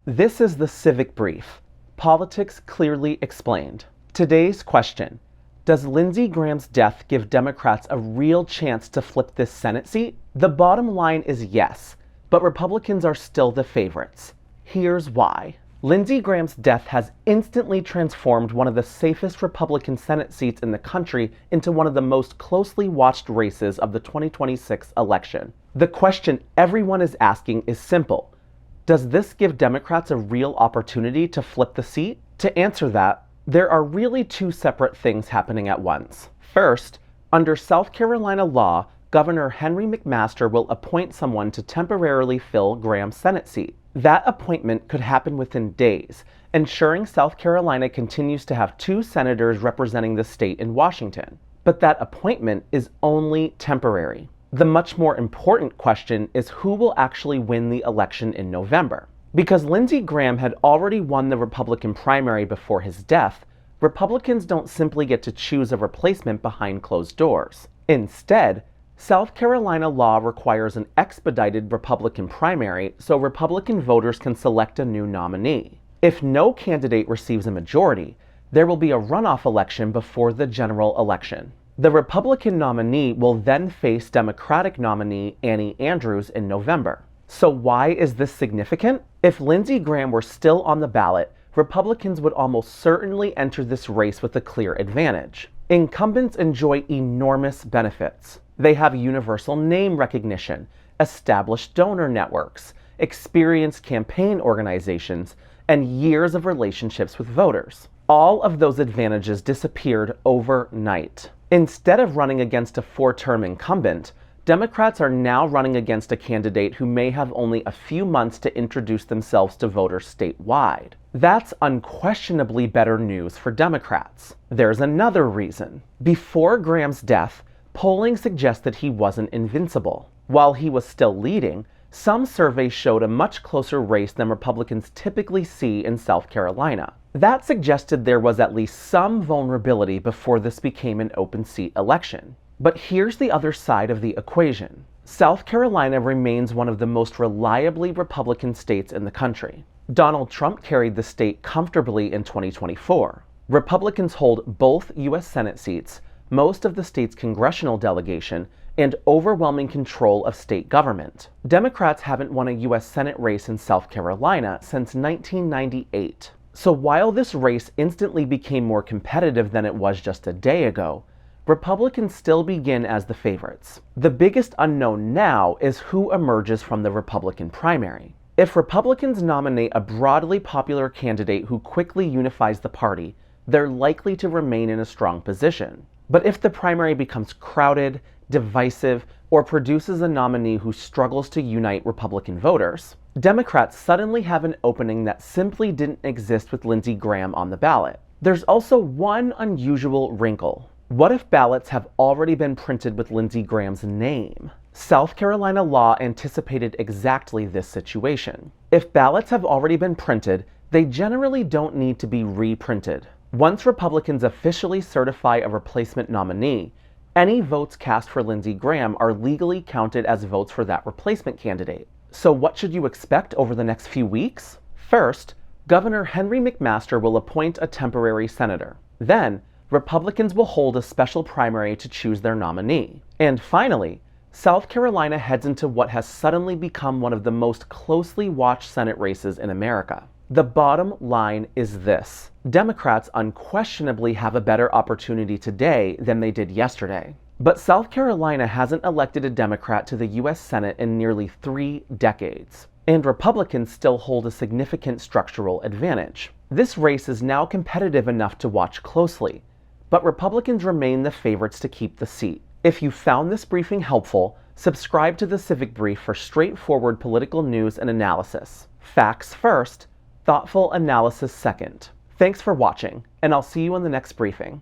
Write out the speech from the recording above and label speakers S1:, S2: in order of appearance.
S1: This is the Civic Brief, politics clearly explained. Today's question: does Lindsey Graham's death give Democrats a real chance to flip this Senate seat? The bottom line is yes, but Republicans are still the favorites. Here's why. Lindsey Graham's death has instantly transformed one of the safest Republican Senate seats in the country into one of the most closely watched races of the 2026 election. The question everyone is asking is simple: does this give Democrats a real opportunity to flip the seat? To answer that, there are really two separate things happening at once. First, under South Carolina law, Governor Henry McMaster will appoint someone to temporarily fill Graham's Senate seat. That appointment could happen within days, ensuring South Carolina continues to have two senators representing the state in Washington. But that appointment is only temporary. The much more important question is who will actually win the election in November. Because Lindsey Graham had already won the Republican primary before his death, Republicans don't simply get to choose a replacement behind closed doors. Instead, South Carolina law requires an expedited Republican primary so Republican voters can select a new nominee. If no candidate receives a majority, there will be a runoff election before the general election. The Republican nominee will then face Democratic nominee Annie Andrews in November. So why is this significant? If Lindsey Graham were still on the ballot, Republicans would almost certainly enter this race with a clear advantage. Incumbents enjoy enormous benefits. They have universal name recognition, established donor networks, experienced campaign organizations, and years of relationships with voters. All of those advantages disappeared overnight. Instead of running against a four-term incumbent, Democrats are now running against a candidate who may have only a few months to introduce themselves to voters statewide. That's unquestionably better news for Democrats. There's another reason. Before Graham's death, polling suggests that he wasn't invincible. While he was still leading, some surveys showed a much closer race than Republicans typically see in South Carolina. That suggested there was at least some vulnerability before this became an open seat election. But here's the other side of the equation. South Carolina remains one of the most reliably Republican states in the country. Donald Trump carried the state comfortably in 2024. Republicans hold both U.S. Senate seats, most of the state's congressional delegation, and overwhelming control of state government. Democrats haven't won a U.S. Senate race in South Carolina since 1998. So while this race instantly became more competitive than it was just a day ago, Republicans still begin as the favorites. The biggest unknown now is who emerges from the Republican primary. If Republicans nominate a broadly popular candidate who quickly unifies the party, they're likely to remain in a strong position. But if the primary becomes crowded, divisive, or produces a nominee who struggles to unite Republican voters, Democrats suddenly have an opening that simply didn't exist with Lindsey Graham on the ballot. There's also one unusual wrinkle. What if ballots have already been printed with Lindsey Graham's name? South Carolina law anticipated exactly this situation. If ballots have already been printed, they generally don't need to be reprinted. Once Republicans officially certify a replacement nominee, any votes cast for Lindsey Graham are legally counted as votes for that replacement candidate. So what should you expect over the next few weeks? First, Governor Henry McMaster will appoint a temporary senator. Then, Republicans will hold a special primary to choose their nominee. And finally, South Carolina heads into what has suddenly become one of the most closely watched Senate races in America. The bottom line is this: Democrats unquestionably have a better opportunity today than they did yesterday. But South Carolina hasn't elected a Democrat to the U.S. Senate in nearly 3 decades. And Republicans still hold a significant structural advantage. This race is now competitive enough to watch closely, but Republicans remain the favorites to keep the seat. If you found this briefing helpful, subscribe to the Civic Brief for straightforward political news and analysis. Facts first, thoughtful analysis second. Thanks for watching, and I'll see you in the next briefing.